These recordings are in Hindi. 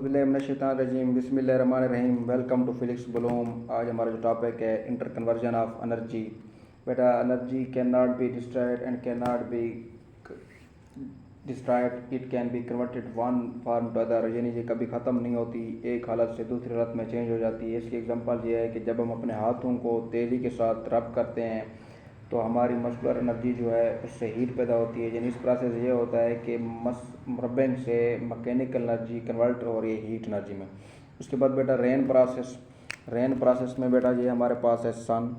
औज़ुबिल्लाहिमिनश्शैतानिर्रजीम बिस्मिल्लाहिर्रहमानिर्रहीम। Welcome to Physics Bloom. आज हमारा जो टॉपिक है इंटर कन्वर्जन ऑफ एनर्जी। बेटा energy can not be destroyed and can not be destroyed, it can be converted one form to other, यानी ये कभी ख़त्म नहीं होती, एक हालत से दूसरी हालत में चेंज हो जाती है। इसकी एग्जांपल ये है कि जब हम अपने हाथों को तेज़ी के साथ रब करते हैं तो हमारी मस्कुलर एनर्जी जो है उससे हीट पैदा होती है। यानी इस प्रोसेस ये होता है कि रबिंग से मैकेनिकल एनर्जी कन्वर्ट हो रही है हीट एनर्जी में। उसके बाद बेटा रेन प्रोसेस में बेटा ये हमारे पास है सन,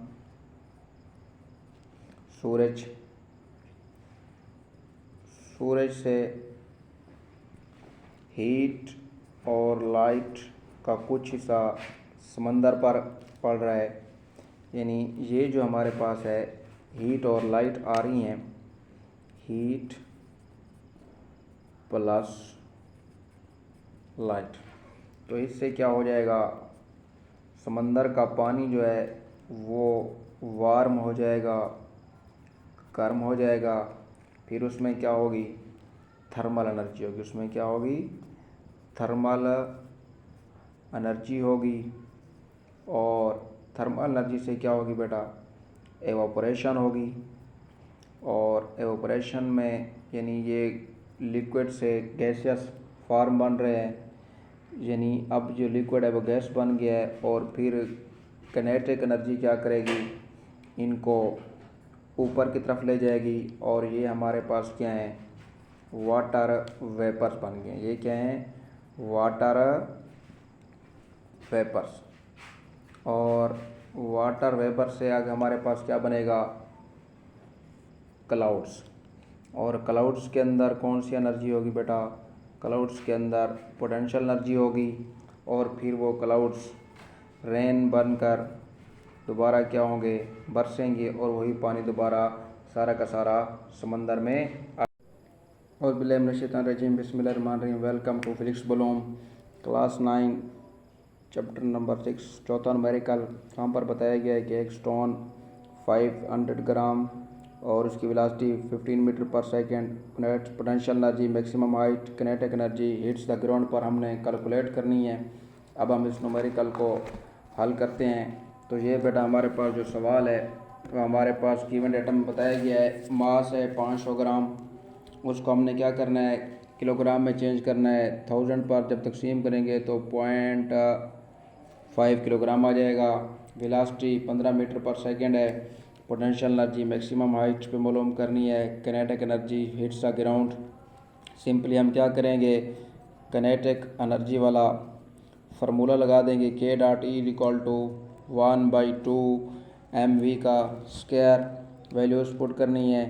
सूरज से हीट और लाइट का कुछ हिस्सा समंदर पर पड़ रहा है। यानी ये जो हमारे पास है हीट और लाइट आ रही हैं, हीट प्लस लाइट, तो इससे क्या हो जाएगा, समंदर का पानी जो है वो वार्म हो जाएगा, गर्म हो जाएगा। फिर उसमें क्या होगी, थर्मल एनर्जी होगी। उसमें क्या होगी, थर्मल एनर्जी होगी। और थर्मल एनर्जी से क्या होगी बेटा, एवापोरेशन होगी। और एवापोरेशन में यानी ये लिक्विड से गैसियस फॉर्म बन रहे हैं, यानी अब जो लिक्विड है वो गैस बन गया है। और फिर काइनेटिक एनर्जी क्या करेगी, इनको ऊपर की तरफ ले जाएगी और ये हमारे पास क्या है, वाटर वेपर्स बन गए। ये क्या हैं, वाटर वेपर्स। और वाटर वेपर से आगे हमारे पास क्या बनेगा, क्लाउड्स। और क्लाउड्स के अंदर कौन सी एनर्जी होगी बेटा, क्लाउड्स के अंदर पोटेंशियल एनर्जी होगी। और फिर वो क्लाउड्स रेन बनकर दोबारा क्या होंगे, बरसेंगे और वही पानी दोबारा सारा का सारा समंदर में। और बिस्मिल्लाहिर्रहमानिर्रहीम बिस्मिल्लाहिर्रहमानिर्रहीम। Welcome to Physics Bloom class 9 chapter number 6 चौथा न्यूमेरिकल। यहाँ पर बताया गया है कि एक स्टोन 500 ग्राम और उसकी वेलोसिटी 15 मीटर पर second, potential energy, maximum height, kinetic energy hits the ground पर हमने कैलकुलेट करनी है। अब हम इस न्यूमेरिकल को हल करते हैं। तो ये बेटा हमारे पास जो सवाल है वो हमारे पास गिवन डेटा में बताया गया है। मास है 500 ग्राम, उसको हमने क्या करना है, किलोग्राम में चेंज करना है। 1000 पर जब तकसीम करेंगे तो 0.5 किलोग्राम आ जाएगा। वेलोसिटी 15 मीटर पर सेकेंड है। पोटेंशियल एनर्जी मैक्सिमम हाइट पे मालूम करनी है। Kinetic energy hits the ground. Simply हम क्या करेंगे, किनेटिक एनर्जी वाला फार्मूला लगा देंगे, K.E=1/2 mv का स्क्वायर, वैल्यूज पुट करनी है।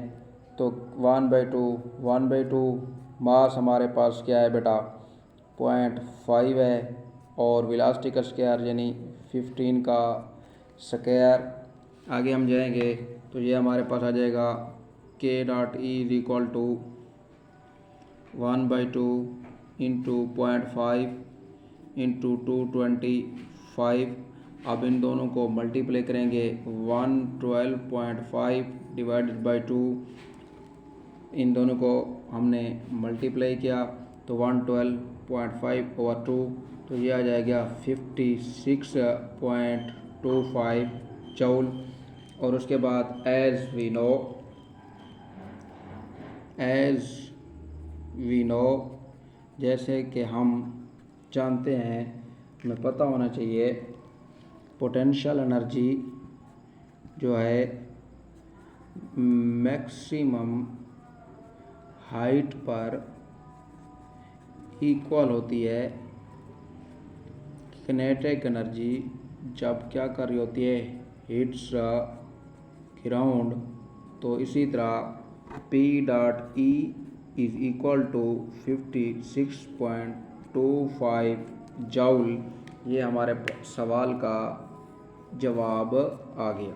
तो 1/2 मास हमारे पास क्या है बेटा, 0.5 है। और वेलोसिटी का स्क्वायर यानी 15 का स्क्वायर। आगे हम जाएंगे तो ये हमारे पास आ जाएगा K.E=1/2 इंटू 0.5 इंटू 225। अब इन दोनों को मल्टीप्लाई करेंगे, 112.5 डिवाइडेड बाई 2, इन दोनों को हमने मल्टीप्लाई किया तो 112.5/2, तो ये आ जाएगा 56.25 जूल। और उसके बाद एज वी नो जैसे कि हम जानते हैं, हमें पता होना चाहिए, पोटेंशियल एनर्जी जो है मैक्सिमम हाइट पर इक्वल होती है किनेटिक एनर्जी जब क्या कर रही होती है, हिट्स ग्राउंड। तो इसी तरह P.E=56.25 जूल। ये हमारे सवाल का जवाब आ गया।